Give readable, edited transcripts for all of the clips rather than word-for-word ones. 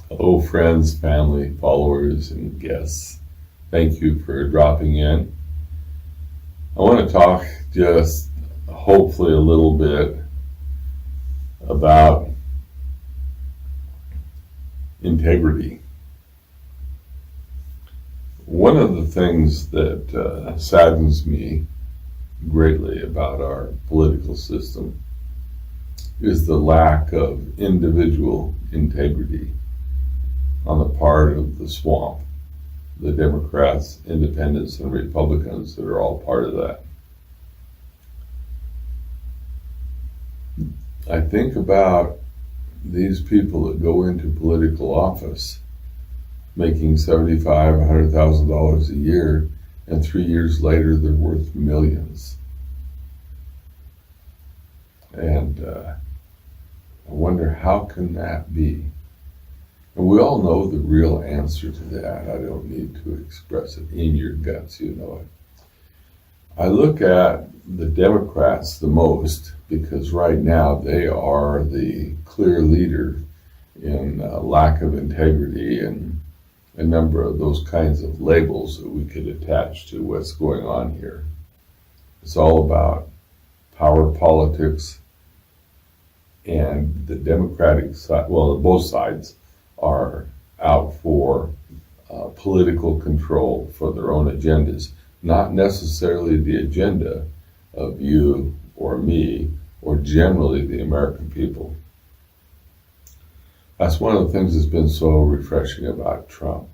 Hello, friends, family, followers, and guests. Thank you for dropping in. I want to talk just hopefully a little bit about integrity. One of the things that saddens me greatly about our political system is the lack of individual integrity on the part of the swamp, the Democrats, Independents, and Republicans that are all part of that. I think about these people that go into political office making $75,000, $100,000 a year, and 3 years later they're worth millions. And I wonder, how can that be? And we all know the real answer to that. I don't need to express it. In your guts, you know it. I look at the Democrats the most because right now they are the clear leader in lack of integrity and a number of those kinds of labels that we could attach to what's going on here. It's all about power politics, and the Democratic side, well, both sides are out for political control for their own agendas, not necessarily the agenda of you or me or generally the American people. That's one of the things that's been so refreshing about Trump,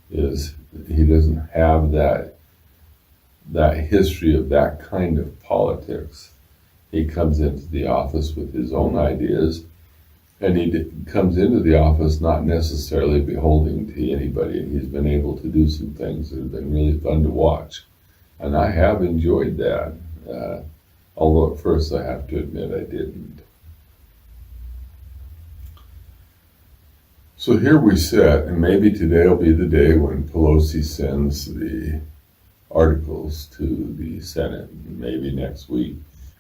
is he doesn't have that history of that kind of politics. He comes into the office with his own ideas, and he comes into the office not necessarily beholden to anybody, and he's been able to do some things that have been really fun to watch. And I have enjoyed that, although at first I have to admit I didn't. So here we sit, and maybe today will be the day when Pelosi sends the articles to the Senate, maybe next week.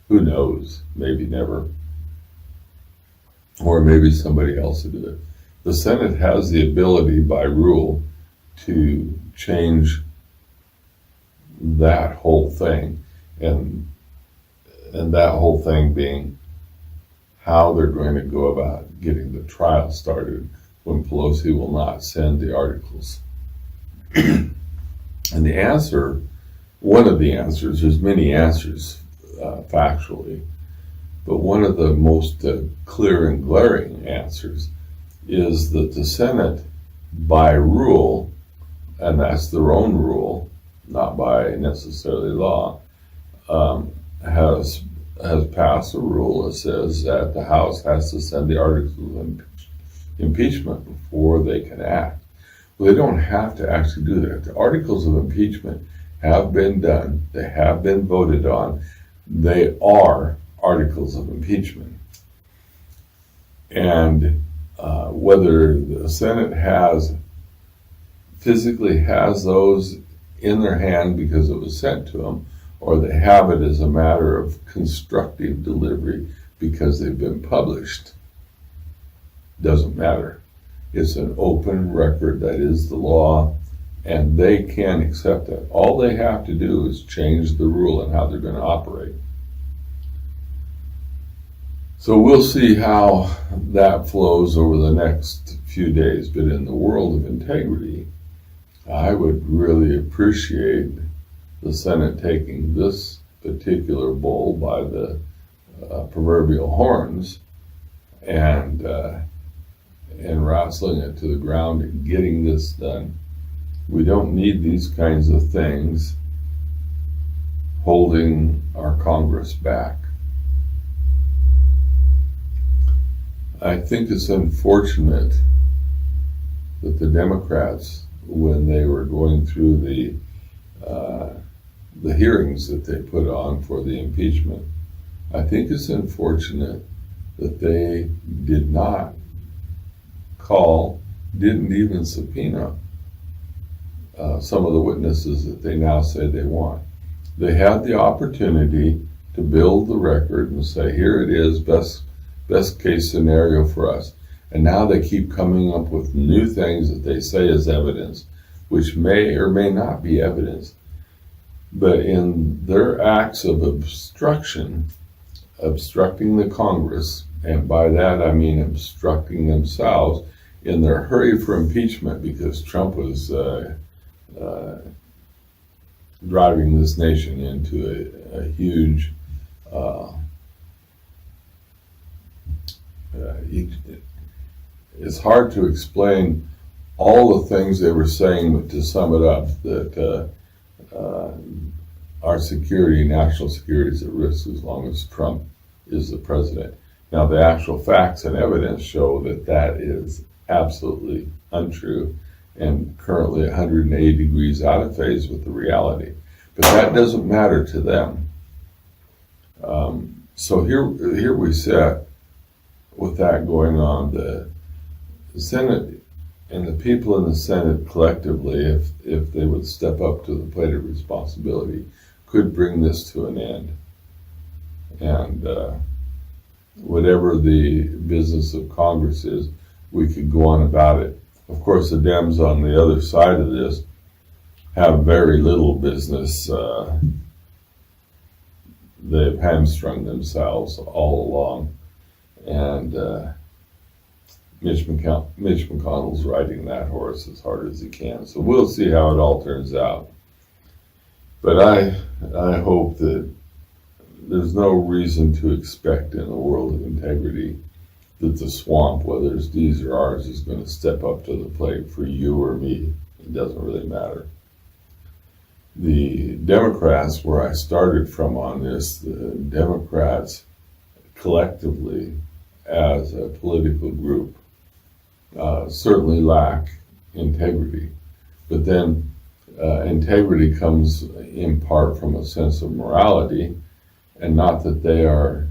Who knows? Maybe never. Or maybe somebody else will do it. The Senate has the ability by rule to change that whole thing, and that whole thing being how they're going to go about getting the trial started when Pelosi will not send the articles. And the answer, one of the answers, there's many answers factually, but one of the most clear and glaring answers is that the Senate, by rule, and that's their own rule, not by necessarily law, has passed a rule that says that the House has to send the articles of impeachment before they can act. Well, they don't have to actually do that. The articles of impeachment have been done. They have been voted on. They are articles of impeachment. And whether the Senate physically has those in their hand because it was sent to them, or they have it as a matter of constructive delivery because they've been published, doesn't matter. It's an open record, that is the law, and they can accept that. All they have to do is change the rule and how they're going to operate. So we'll see how that flows over the next few days. But in the world of integrity, I would really appreciate the Senate taking this particular bull by the proverbial horns and wrestling it to the ground and getting this done. We don't need these kinds of things holding our Congress back. I think it's unfortunate that the Democrats, when they were going through the hearings that they put on for the impeachment, I think it's unfortunate that they did not didn't even subpoena some of the witnesses that they now say they want. They had the opportunity to build the record and say, here it is, best case scenario for us. And now they keep coming up with new things that they say is evidence, which may or may not be evidence. But in their acts of obstruction, obstructing the Congress, and by that I mean obstructing themselves in their hurry for impeachment, because Trump was driving this nation into a huge it's hard to explain all the things they were saying, but to sum it up, that our security, national security, is at risk as long as Trump is the president. Now, the actual facts and evidence show that that is absolutely untrue and currently 180 degrees out of phase with the reality. But that doesn't matter to them. So here we sit with that going on. The Senate and the people in the Senate collectively, if they would step up to the plate of responsibility, could bring this to an end. And whatever the business of Congress is, we could go on about it. Of course, the Dems on the other side of this have very little business. They've hamstrung themselves all along. And Mitch McConnell's riding that horse as hard as he can. So we'll see how it all turns out. But I hope that there's no reason to expect in a world of integrity that the swamp, whether it's D's or R's, is going to step up to the plate for you or me. It doesn't really matter. The Democrats, where I started from on this, the Democrats collectively as a political group certainly lack integrity. But then integrity comes in part from a sense of morality, and not that they are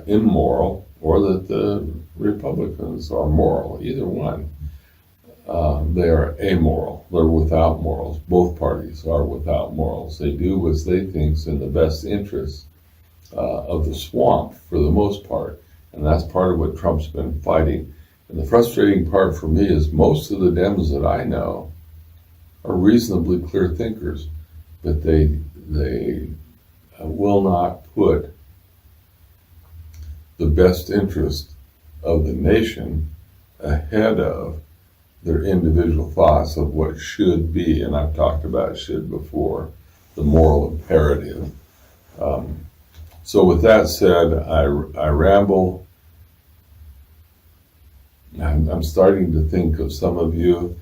immoral or that the Republicans are moral, either one. They are amoral. They're without morals. Both parties are without morals. They do what they think is in the best interest of the swamp for the most part. And that's part of what Trump's been fighting. And the frustrating part for me is most of the Dems that I know are reasonably clear thinkers, but they will not put the best interest of the nation ahead of their individual thoughts of what should be, and I've talked about should before, the moral imperative. So with that said, I ramble. I'm starting to think of some of you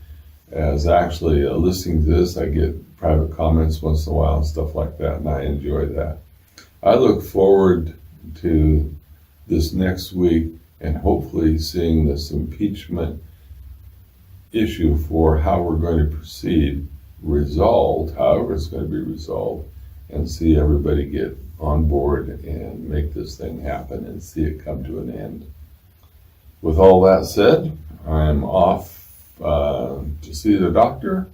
as actually listening to this. I get private comments once in a while and stuff like that, and I enjoy that. I look forward to this next week and hopefully seeing this impeachment issue for how we're going to proceed resolved, however it's going to be resolved, and see everybody get on board and make this thing happen and see it come to an end. With all that said, I'm off to see the doctor.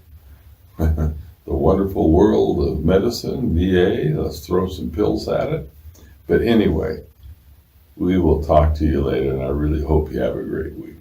The wonderful world of medicine, VA, let's throw some pills at it. But anyway, we will talk to you later, and I really hope you have a great week.